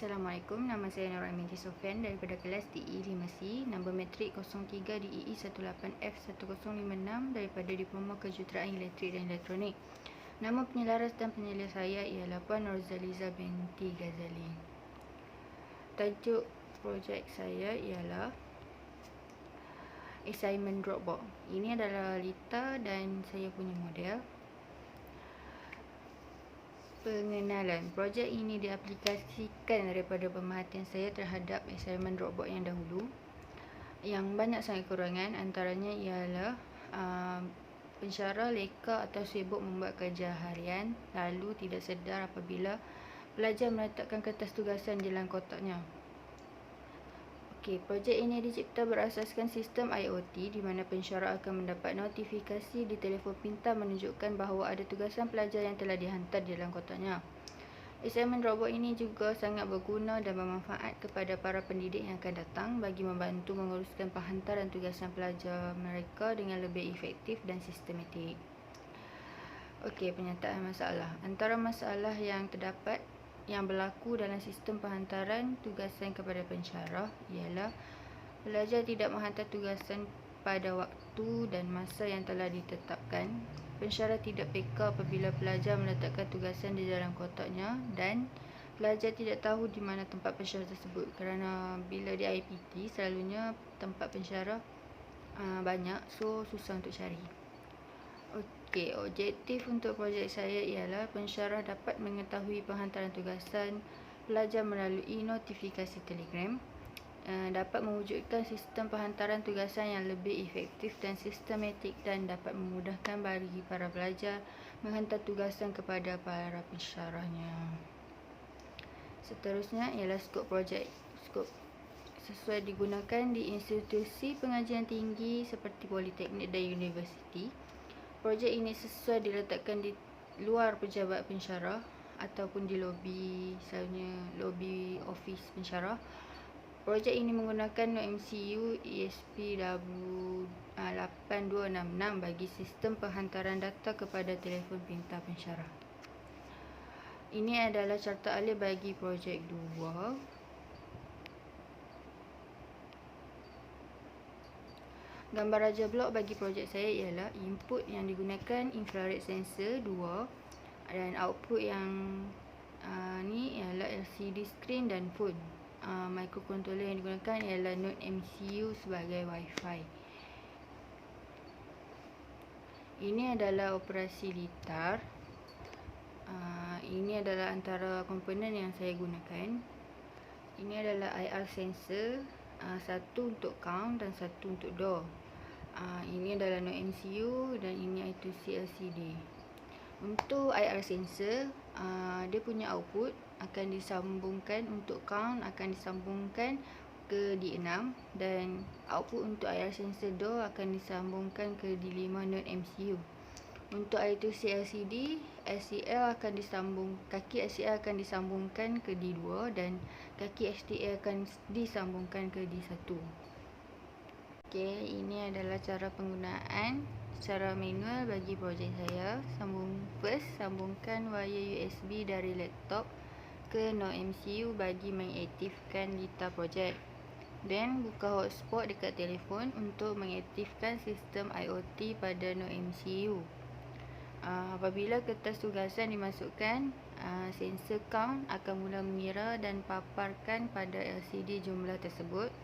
Assalamualaikum, nama saya Nur Aminti Sofian daripada kelas DE5C, nombor matrik 03 DEE 18F1056 daripada Diploma Kejuruteraan Elektrik dan Elektronik. Nama penyelaras dan penilai saya ialah Puan Norzaliza binti Ghazali. Tajuk projek saya ialah assignment Dropbox. Ini adalah Lita dan saya punya model. Pengenalan. Projek ini diaplikasikan daripada pemerhatian saya terhadap assignment Dropbox yang dahulu, yang banyak sangat kekurangan. Antaranya ialah pensyarah leka atau sibuk membuat kerja harian, lalu tidak sedar apabila pelajar meletakkan kertas tugasan di dalam kotaknya. Projek ini dicipta berasaskan sistem IoT di mana pensyarah akan mendapat notifikasi di telefon pintar menunjukkan bahawa ada tugasan pelajar yang telah dihantar di dalam kotaknya. Assignment Dropbox ini juga sangat berguna dan bermanfaat kepada para pendidik yang akan datang bagi membantu menguruskan penghantaran tugasan pelajar mereka dengan lebih efektif dan sistematik. Penyataan masalah. Antara masalah yang terdapat yang berlaku dalam sistem penghantaran tugasan kepada pensyarah ialah pelajar tidak menghantar tugasan pada waktu dan masa yang telah ditetapkan. Pensyarah tidak peka apabila pelajar meletakkan tugasan di dalam kotaknya, dan pelajar tidak tahu di mana tempat pensyarah tersebut kerana bila di IPT selalunya tempat pensyarah banyak, so susah untuk cari. Objektif untuk projek saya ialah pensyarah dapat mengetahui penghantaran tugasan pelajar melalui notifikasi Telegram, dapat mewujudkan sistem penghantaran tugasan yang lebih efektif dan sistematik, dan dapat memudahkan bagi para pelajar menghantar tugasan kepada para pensyarahnya. Seterusnya ialah skop projek. Skop sesuai digunakan di institusi pengajian tinggi seperti politeknik dan universiti. Projek ini sesuai diletakkan di luar pejabat pensyarah ataupun di lobi, misalnya lobi office pensyarah. Projek ini menggunakan NodeMCU ESP8266 bagi sistem penghantaran data kepada telefon pintar pensyarah. Ini adalah carta alih bagi projek 2. Gambar raja blok bagi projek saya ialah input yang digunakan infrared sensor 2 dan output yang ni ialah LCD screen dan phone. Microcontroller yang digunakan ialah NodeMCU sebagai Wi-Fi. Ini adalah operasi litar. Ini adalah antara komponen yang saya gunakan. Ini adalah IR sensor, satu untuk count dan satu untuk door. Ini adalah NodeMCU dan ini I2C LCD. Untuk IR sensor, dia punya output akan disambungkan, untuk count akan disambungkan ke D6, dan output untuk IR sensor door akan disambungkan ke D5 NodeMCU. Untuk I2C LCD, SCL akan kaki SCL akan disambungkan ke D2 dan kaki HDL akan disambungkan ke D1. Ini adalah cara penggunaan secara manual bagi projek saya. Sambungkan wire USB dari laptop ke NodeMCU bagi mengaktifkan Lita projek. Dan buka hotspot dekat telefon untuk mengaktifkan sistem IoT pada NodeMCU. Apabila kertas tugasan dimasukkan, sensor count akan mula mengira dan paparkan pada LCD jumlah tersebut.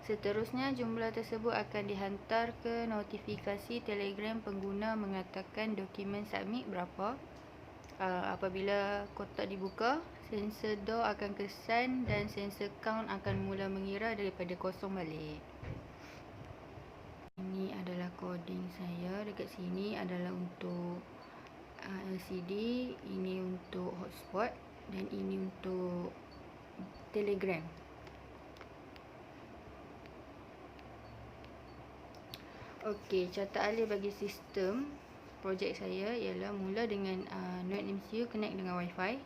Seterusnya, jumlah tersebut akan dihantar ke notifikasi Telegram pengguna mengatakan dokumen submit berapa. Apabila kotak dibuka, sensor door akan kesan dan sensor count akan mula mengira daripada kosong balik. Ini adalah coding saya. Dekat sini adalah untuk LCD, ini untuk hotspot dan ini untuk Telegram. Carta alih bagi sistem projek saya ialah mula dengan NodeMCU connect dengan Wi-Fi.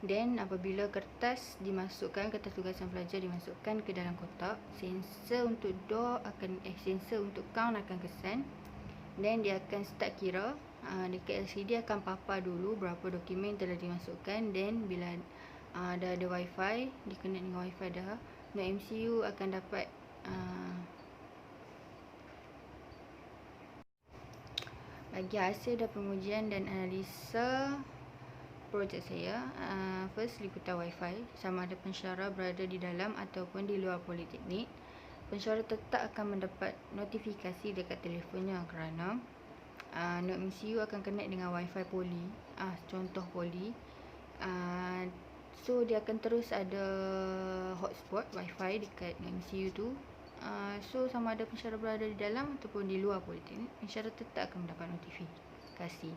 Dan apabila kertas tugasan pelajar dimasukkan ke dalam kotak, sensor untuk door sensor untuk count akan kesan, dan dia akan start kira. Dekat LCD akan papar dulu berapa dokumen telah dimasukkan, dan bila dah ada wifi, di-connect dengan wifi dah, Node MCU akan dapat bagi hasil dan pengujian dan analisa projek saya. First, liputan wifi, sama ada pensyarah berada di dalam ataupun di luar politeknik. Pensyarah tetap akan mendapat notifikasi dekat telefonnya kerana Node MCU akan connect dengan wifi poli, contoh poli. So dia akan terus ada hotspot wifi dekat Node MCU tu. So sama ada pensyarah berada di dalam ataupun di luar politeknik, pensyarah tetap akan mendapat notifikasi.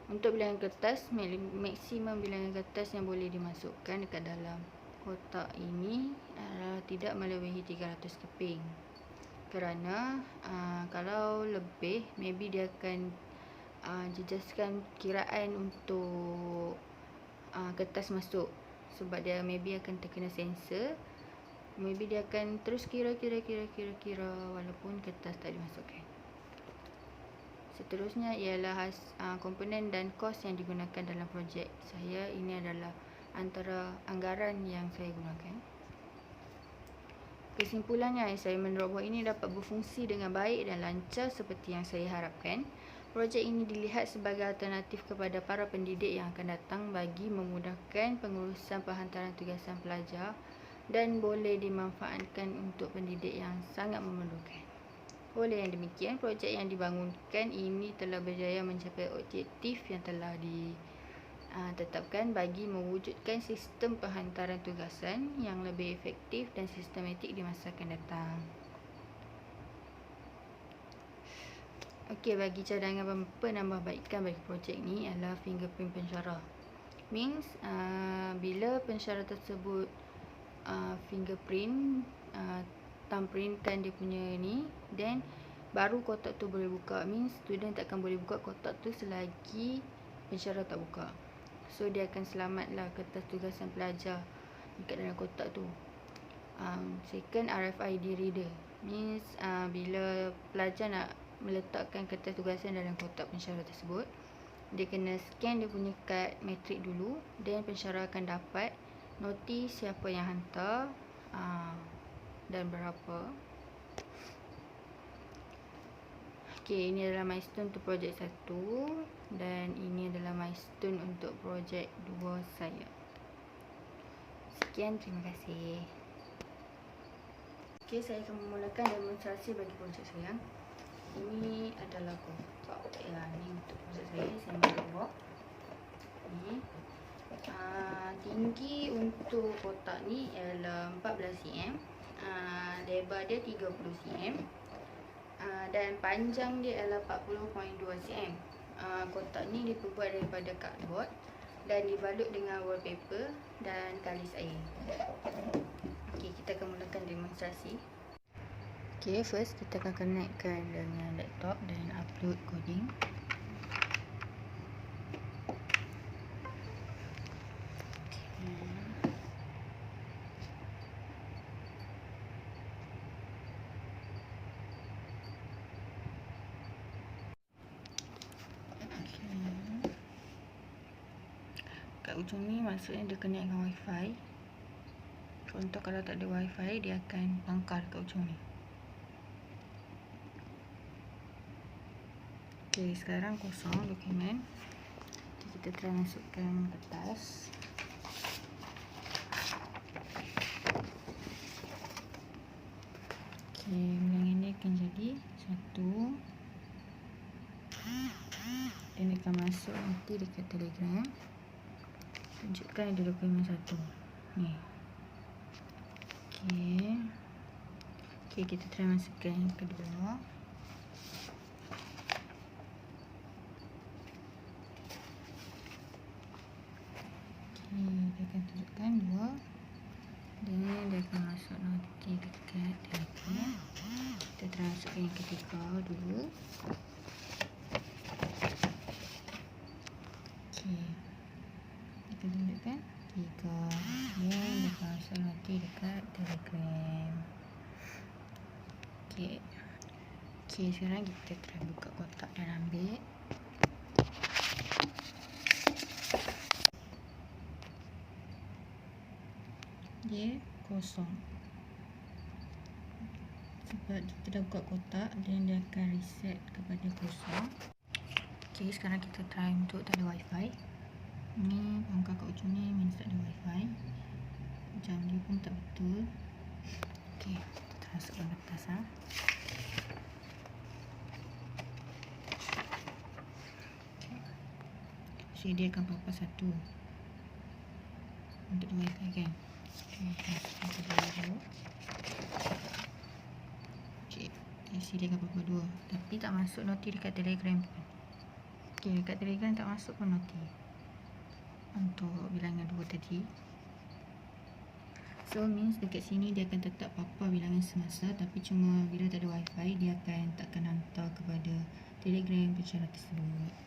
Untuk bilangan kertas, maksimum bilangan kertas yang boleh dimasukkan dekat dalam kotak ini adalah tidak melebihi 300 keping. Kerana kalau lebih, maybe dia akan jejaskan kiraan untuk kertas masuk. Sebab dia maybe akan terkena sensor. Maybe dia akan terus kira walaupun kertas tak dimasukkan. Seterusnya ialah komponen dan kos yang digunakan dalam projek saya. Ini adalah antara anggaran yang saya gunakan. Kesimpulannya, assignment robot ini dapat berfungsi dengan baik dan lancar seperti yang saya harapkan. Projek ini dilihat sebagai alternatif kepada para pendidik yang akan datang bagi memudahkan pengurusan penghantaran tugasan pelajar dan boleh dimanfaatkan untuk pendidik yang sangat memerlukan. Oleh yang demikian, projek yang dibangunkan ini telah berjaya mencapai objektif yang telah ditetapkan bagi mewujudkan sistem penghantaran tugasan yang lebih efektif dan sistematik di masa akan datang. Okey, bagi cadangan penambahbaikan bagi projek ni adalah fingerprint pensyarah. Means bila pensyarah tersebut fingerprint, thumbprintkan dia punya ni, then baru kotak tu boleh buka. Means student takkan boleh buka kotak tu selagi pensyarah tak buka. So dia akan selamatlah kertas tugasan pelajar dekat dalam kotak tu. Second, RFID reader. Means bila pelajar nak meletakkan kertas tugasan dalam kotak pensyarah tersebut, dia kena scan dia punya kad matrik dulu, then pensyarah akan dapat notis siapa yang hantar dan berapa. Okey, ini adalah milestone untuk projek 1 dan ini adalah milestone untuk projek 2 saya. Sekian, terima kasih. Okey, saya akan memulakan demonstrasi bagi projek saya. Ini adalah kotak. Ini untuk projek saya ambil buat. Ni tinggi untuk kotak ni ialah 14 cm. Lebar dia 30 cm. Dan panjang dia adalah 40.2 cm. Kotak ni diperbuat daripada cardboard dan dibalut dengan wallpaper dan kalis air. Okey, kita akan mulakan demonstrasi. Okey, first kita akan connectkan dengan laptop dan upload coding. Kat ujung ni maksudnya dia connect dengan wifi. Contoh kalau tak ada wifi, dia akan pangkal kat ujung ni. Okey, sekarang kosong dokumen. Kita try masukkan kertas. Okey, bilangan ni akan jadi 1. Dan akan masuk nanti dekat Telegram. Tunjukkan ada dokumen 1 ni. Okey, kita try masukkan yang kedua. Okey, dia akan tunjukkan 2. Dan dia akan masuk nanti dekat Telegram. Kita try masukkan yang ketiga dulu. Okey, kita tunjukkan 3. Dan dia akan masuk nanti dekat Telegram. Okey, sekarang kita try buka kotak dan ambil. dia kosong. Sebab kita dah buka kotak, dan dia akan reset kepada kosong. Okay, sekarang kita try untuk tak ada wifi. Ni angka kat ujung ni means tak ada wifi. Jam dia pun tak betul. Okay, kita masukkan kertas lah. Dia akan papa satu untuk wifi kan. Okay, masukkan ke dalam dulu. Okay, dia akan papa dua, tapi tak masuk noti dekat Telegram pun. Okay, dekat Telegram tak masuk pun noti untuk bilangan 2 tadi. So means dekat sini dia akan tetap papa bilangan semasa, tapi cuma bila tak ada wifi dia akan takkan hantar kepada Telegram bicara tersebut.